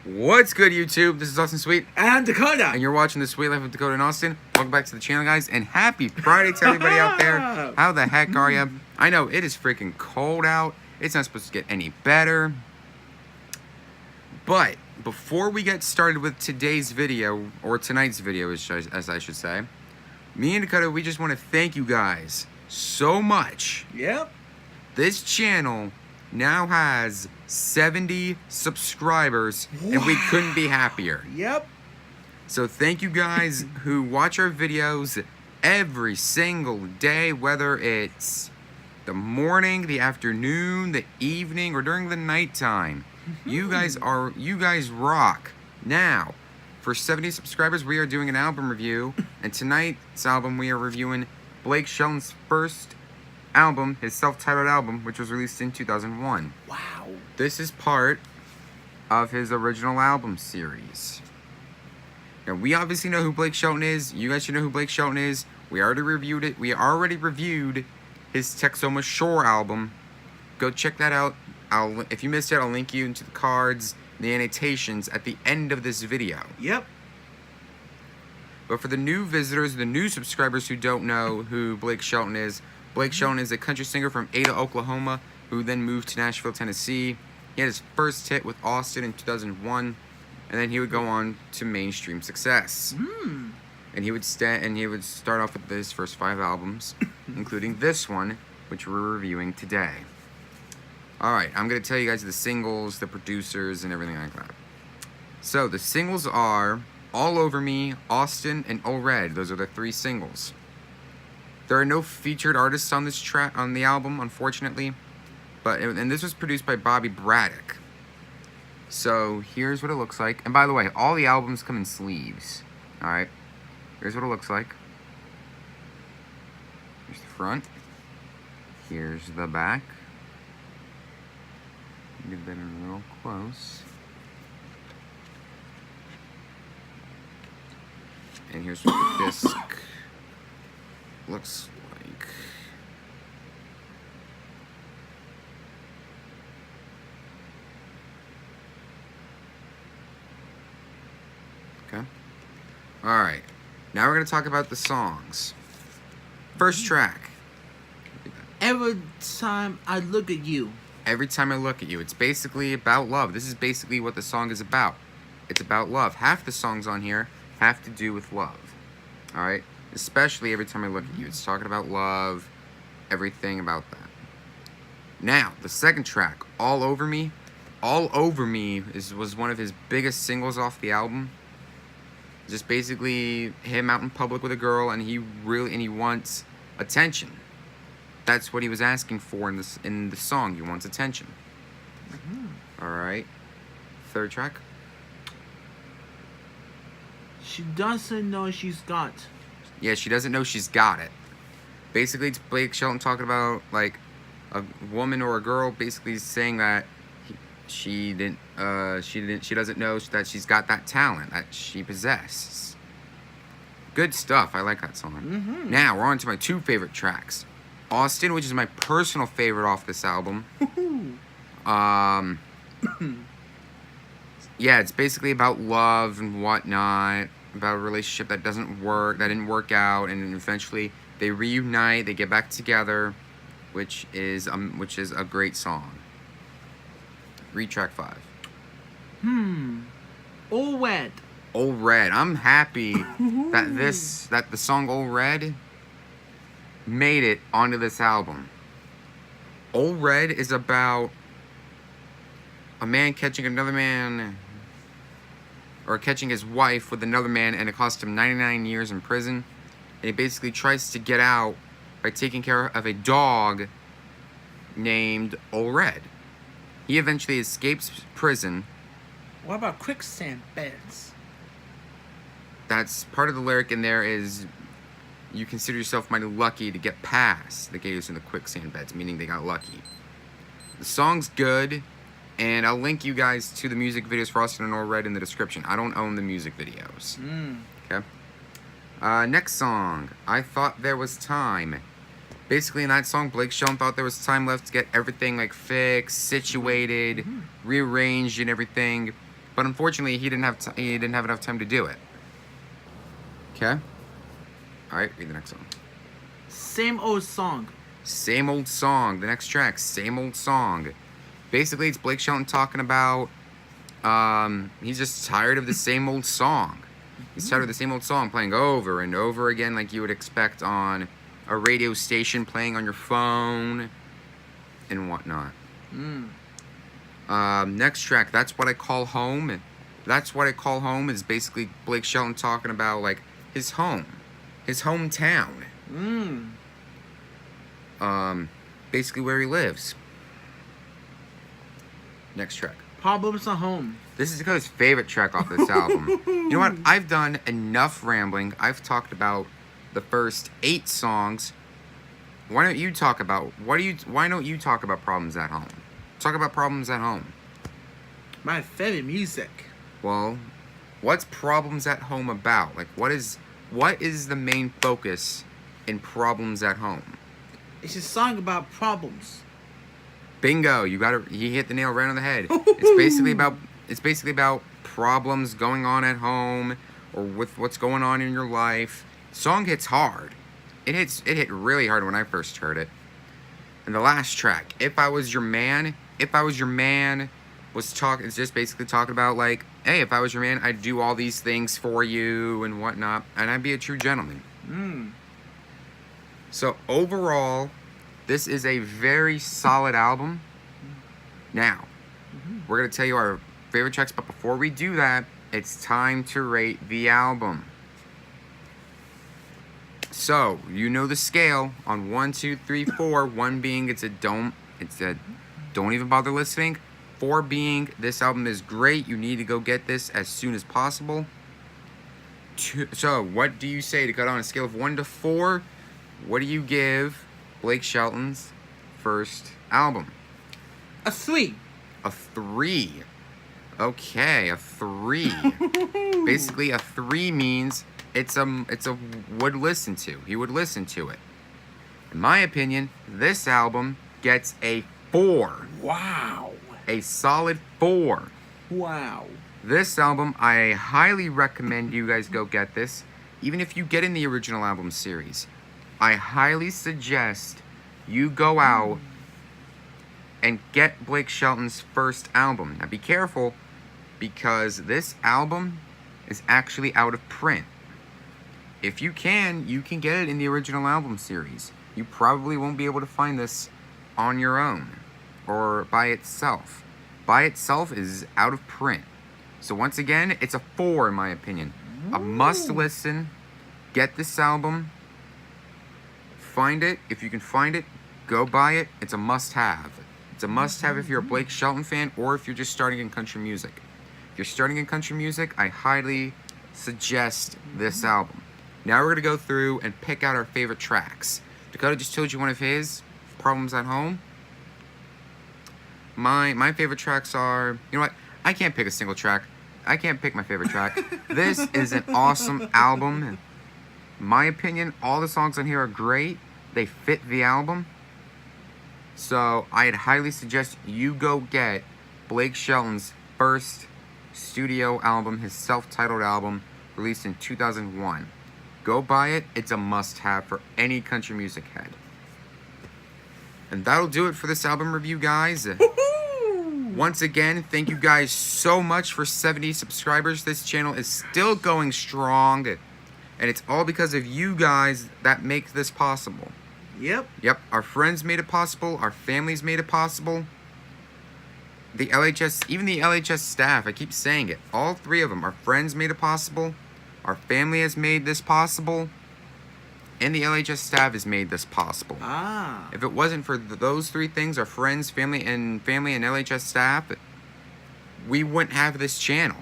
What's good, YouTube? This is Austin Sweet. And Dakota. And you're watching The Sweet Life of Dakota and Austin. Welcome back to the channel, guys. And happy Friday to everybody out there. How the heck are you? I know, it is freaking cold out. It's not supposed to get any better. But before we get started with today's video, or tonight's video, as I should say, me and Dakota, we just want to thank you guys so much. Yep. This channel now has 70 subscribers, and we couldn't be happier. Yep. So thank you guys who watch our videos every single day, whether it's the morning, the afternoon, the evening, or during the nighttime. You guys rock. Now, for 70 subscribers, we are doing an album review, and tonight's album we are reviewing Blake Shelton's first album, his self-titled album, which was released in 2001. Wow. This is part of his original album series. Now, we obviously know who Blake Shelton is. You guys should know who Blake Shelton is. We already reviewed it. We already reviewed his Texoma Shore album. Go check that out. If you missed it, I'll link you into the cards, the annotations at the end of this video. Yep. But for the new visitors, the new subscribers who don't know who Blake Shelton is, Blake Shelton is a country singer from Ada, Oklahoma, who then moved to Nashville, Tennessee. He had his first hit with Austin in 2001, and then he would go on to mainstream success. And he would start off with his first 5 albums, including this one, which we're reviewing today. Alright, I'm going to tell you guys the singles, the producers, and everything like that. So, the singles are All Over Me, Austin, and Oh Red. Those are the 3 singles. There are no featured artists on this track, on the album, unfortunately. And this was produced by Bobby Braddock. So, here's what it looks like. And by the way, all the albums come in sleeves. Alright. Here's what it looks like. Here's the front. Here's the back. Get that in real close. And here's what the disc looks like. Okay. Alright. Now we're going to talk about the songs. First track. Every time I look at you. Every time I look at you. It's basically about love. This is basically what the song is about. It's about love. Half the songs on here have to do with love. Alright? Especially Every Time I Look at You. It's talking about love. Everything about that. Now, the second track, All Over Me. All Over Me was one of his biggest singles off the album. Just basically him out in public with a girl, and he wants attention. That's what he was asking for in the song. He wants attention. Alright. Third track. She doesn't know she's got. Yeah, she doesn't know she's got it. Basically, it's Blake Shelton talking about, like, a woman or a girl basically saying that she doesn't know that she's got that talent that she possesses. Good stuff. I like that song. Now, we're on to my 2 favorite tracks. Austin, which is my personal favorite off this album. Yeah, it's basically about love and whatnot, about a relationship that didn't work out, and eventually they reunite, they get back together, which is a great song. Read track 5. All Red. All Red. I'm happy that the song All Red made it onto this album. All Red is about a man catching another man, or catching his wife with another man, and it cost him 99 years in prison. And he basically tries to get out by taking care of a dog named All Red. He eventually escapes prison. What about quicksand beds? That's part of the lyric in there is, you consider yourself mighty lucky to get past the gators in the quicksand beds, meaning they got lucky. The song's good, and I'll link you guys to the music videos for Austin and All Red in the description. I don't own the music videos. Okay? Next song, I Thought There Was Time. Basically, in that song, Blake Shelton thought there was time left to get everything, like, fixed, situated, rearranged, and everything. but unfortunately he didn't have enough time to do it. Okay. All right, read the next song. Same old song. Same old song. The next track, same old song. Basically, it's Blake Shelton talking about he's just tired of the same old song. He's tired of the same old song playing over and over again, like you would expect on a radio station, playing on your phone and whatnot. Next track, That's What I Call Home. That's What I Call Home is basically Blake Shelton talking about like his home, his hometown. Basically where he lives. Next track. Problems at Home. This is Dakota's favorite track off this album. You know what? I've done enough rambling. I've talked about the first 8 songs. Why don't you talk about why don't you talk about Problems at Home? Talk about Problems at Home. My favorite music. Well, what's Problems at Home about? Like what is the main focus in Problems at Home? It's a song about problems. Bingo, you hit the nail right on the head. It's basically about problems going on at home or with what's going on in your life. Song hits hard. It hit really hard when I first heard it. And the last track, If I Was Your Man, it's just basically talking about like, hey, if I was your man, I'd do all these things for you and whatnot, and I'd be a true gentleman. So overall, this is a very solid album. Now, we're going to tell you our favorite tracks, but before we do that, it's time to rate the album. So, you know the scale on 1, 2, 3, 4. 1 being it's a don't even bother listening. 4 being this album is great. You need to go get this as soon as possible. So, what do you say to cut on a scale of 1 to 4? What do you give Blake Shelton's first album? A 3. A 3. Okay, a 3. Basically, a 3 means it's a would listen to. He would listen to it. In my opinion, this album gets a 4. Wow. A solid 4. Wow. This album, I highly recommend you guys go get this. Even if you get in the original album series, I highly suggest you go out and get Blake Shelton's first album. Now be careful, because this album is actually out of print. If you can get it in the original album series. You probably won't be able to find this on your own or by itself. By itself is out of print. So once again, it's a 4 in my opinion. A must listen. Get this album. Find it. If you can find it, go buy it. It's a must have. It's a must have if you're a Blake Shelton fan or if you're just starting in country music. If you're starting in country music, I highly suggest this album. Now we're going to go through and pick out our favorite tracks. Dakota just told you one of his, Problems at Home. My favorite tracks are, you know what? I can't pick a single track. I can't pick my favorite track. This is an awesome album. In my opinion, all the songs on here are great. They fit the album. So I'd highly suggest you go get Blake Shelton's first studio album, his self-titled album, released in 2001. Go buy it. It's a must-have for any country music head. And that'll do it for this album review, guys. Once again, thank you guys so much for 70 subscribers. This channel is still going strong. And it's all because of you guys that make this possible. Yep. Our friends made it possible. Our families made it possible. The LHS, even the LHS staff, I keep saying it. All 3 of them. Our friends made it possible. Our family has made this possible. And the LHS staff has made this possible. If it wasn't for those 3 things, our friends, family and LHS staff, we wouldn't have this channel.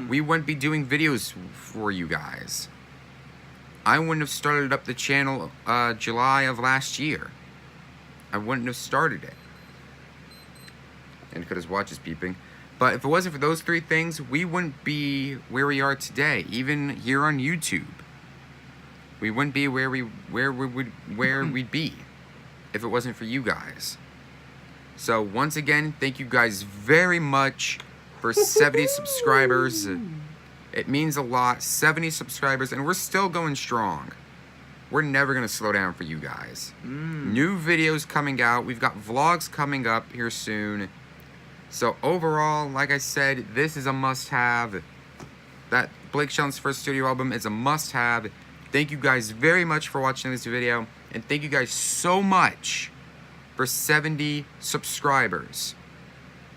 We wouldn't be doing videos for you guys. I wouldn't have started up the channel July of last year. I wouldn't have started it. And because his watch is beeping. But if it wasn't for those 3 things, we wouldn't be where we are today, even here on YouTube. We wouldn't be where we'd be if it wasn't for you guys. So once again, thank you guys very much for 70 subscribers. It means a lot. 70 subscribers, and we're still going strong. We're never going to slow down for you guys. New videos coming out. We've got vlogs coming up here soon. So overall, like I said, this is a must-have. That Blake Shelton's first studio album is a must-have. Thank you guys very much for watching this video. And thank you guys so much for 70 subscribers.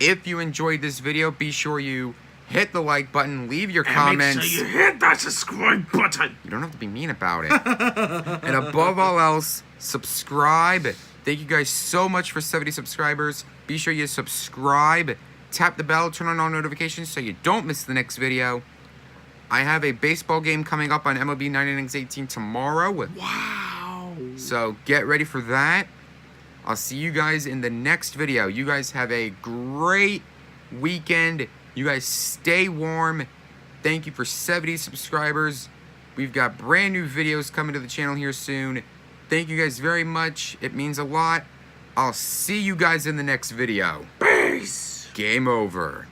If you enjoyed this video, be sure you hit the like button, leave your comments. Make sure you hit that subscribe button. You don't have to be mean about it. And above all else, subscribe. Thank you guys so much for 70 subscribers. Be sure you subscribe, tap the bell, turn on all notifications so you don't miss the next video. I have a baseball game coming up on MLB 99X18 tomorrow. Wow. So get ready for that. I'll see you guys in the next video. You guys have a great weekend. You guys stay warm. Thank you for 70 subscribers. We've got brand new videos coming to the channel here soon. Thank you guys very much. It means a lot. I'll see you guys in the next video. Peace. Game over.